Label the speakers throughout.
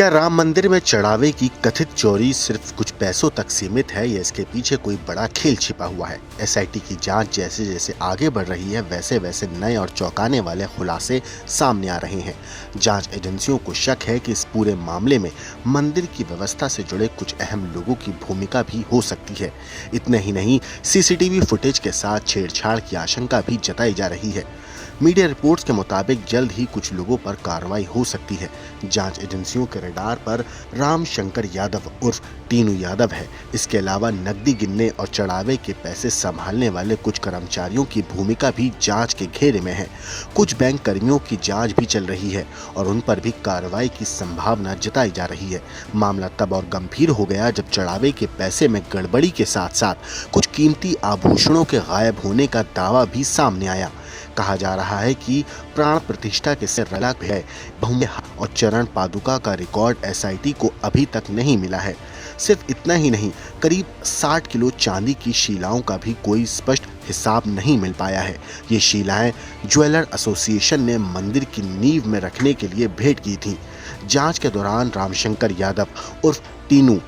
Speaker 1: क्या राम मंदिर में चढ़ावे की कथित चोरी सिर्फ कुछ पैसों तक सीमित है या इसके पीछे कोई बड़ा खेल छिपा हुआ है? एसआईटी की जांच जैसे जैसे आगे बढ़ रही है वैसे वैसे नए और चौंकाने वाले खुलासे सामने आ रहे हैं। जांच एजेंसियों को शक है कि इस पूरे मामले में मंदिर की व्यवस्था से जुड़े कुछ अहम लोगों की भूमिका भी हो सकती है। इतना ही नहीं, सीसीटीवी फुटेज के साथ छेड़छाड़ की आशंका भी जताई जा रही है। मीडिया रिपोर्ट्स के मुताबिक जल्द ही कुछ लोगों पर कार्रवाई हो सकती है। जांच एजेंसियों के रडार पर राम शंकर यादव उर्फ टीनू यादव है। इसके अलावा नकदी गिनने और चढ़ावे के पैसे संभालने वाले कुछ कर्मचारियों की भूमिका भी जांच के घेरे में है। कुछ बैंक कर्मियों की जांच भी चल रही है और उन पर भी कार्रवाई की संभावना जताई जा रही है। मामला तब और गंभीर हो गया जब चढ़ावे के पैसे में गड़बड़ी के साथ साथ कुछ कीमती आभूषणों के गायब होने का दावा भी सामने आया। कहा जा रहा है कि प्राण प्रतिष्ठा के से रला है बहुमूल्य और चरण पादुका का रिकॉर्ड एसआईटी को अभी तक नहीं मिला है। सिर्फ इतना ही नहीं, करीब 60 किलो चांदी की शिलाओं का भी कोई स्पष्ट हिसाब नहीं मिल पाया है। ये शिलाएं ज्वेलर एसोसिएशन ने मंदिर की नींव में रखने के लिए भेंट की थी। जांच के दौरान रामशंकर यादव उर्फ टीनू,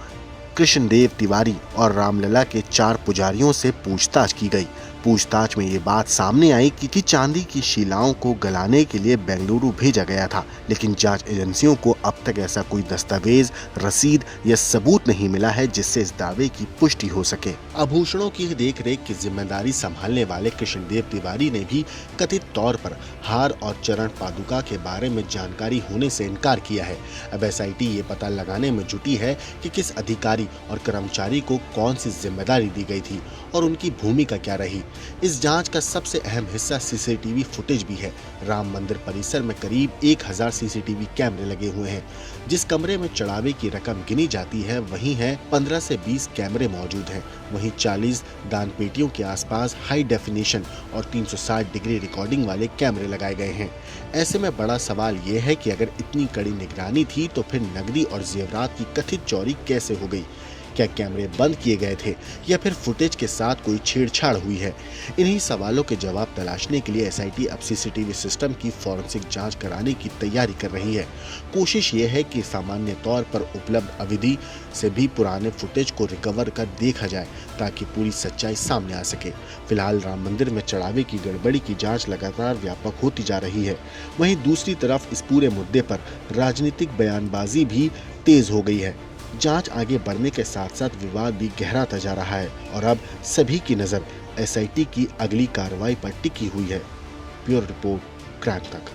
Speaker 1: कृष्णदेव तिवारी और रामलला के 4 पुजारियों से पूछताछ की गई। पूछताछ में ये बात सामने आई कि चांदी की शिलाओं को गलाने के लिए बेंगलुरु भेजा गया था, लेकिन जांच एजेंसियों को अब तक ऐसा कोई दस्तावेज, रसीद या सबूत नहीं मिला है जिससे इस दावे की पुष्टि हो सके। आभूषणों की देखरेख की जिम्मेदारी संभालने वाले कृष्णदेव तिवारी ने भी कथित तौर पर हार और चरण पादुका के बारे में जानकारी होने से इनकार किया है। अब एसआईटी ये पता लगाने में जुटी है कि किस अधिकारी और कर्मचारी को कौन सी जिम्मेदारी दी गई थी और उनकी भूमिका क्या रही। इस जांच का सबसे अहम हिस्सा सीसीटीवी फुटेज भी है। राम मंदिर परिसर में करीब 1000 सीसीटीवी कैमरे लगे हुए हैं। जिस कमरे में चढ़ावे की रकम गिनी जाती है वहीं है 15 से 20 कैमरे मौजूद हैं। वहीं 40 दान पेटियों के आसपास हाई डेफिनेशन और 360 डिग्री रिकॉर्डिंग वाले कैमरे लगाए गए हैं। ऐसे में बड़ा सवाल ये है कि अगर इतनी कड़ी निगरानी थी तो फिर नकदी और जेवरात की कथित चोरी कैसे हो गई? क्या कैमरे बंद किए गए थे या फिर फुटेज के साथ कोई छेड़छाड़ हुई है? इन्हीं सवालों के जवाब तलाशने के लिए एसआईटी अब सीसीटीवी सिस्टम की फॉरेंसिक जांच कराने की तैयारी कर रही है। कोशिश ये है कि सामान्य तौर पर उपलब्ध अवधि से भी पुराने फुटेज को रिकवर कर देखा जाए ताकि पूरी सच्चाई सामने आ सके। फिलहाल राम मंदिर में चढ़ावे की गड़बड़ी की जांच लगातार व्यापक होती जा रही है। वहीं दूसरी तरफ इस पूरे मुद्दे पर राजनीतिक बयानबाजी भी तेज हो गई है। जांच आगे बढ़ने के साथ साथ विवाद भी गहराता जा रहा है और अब सभी की नजर एसआईटी की अगली कार्रवाई पर टिकी हुई है। ब्यूरो रिपोर्ट, क्राइम तक।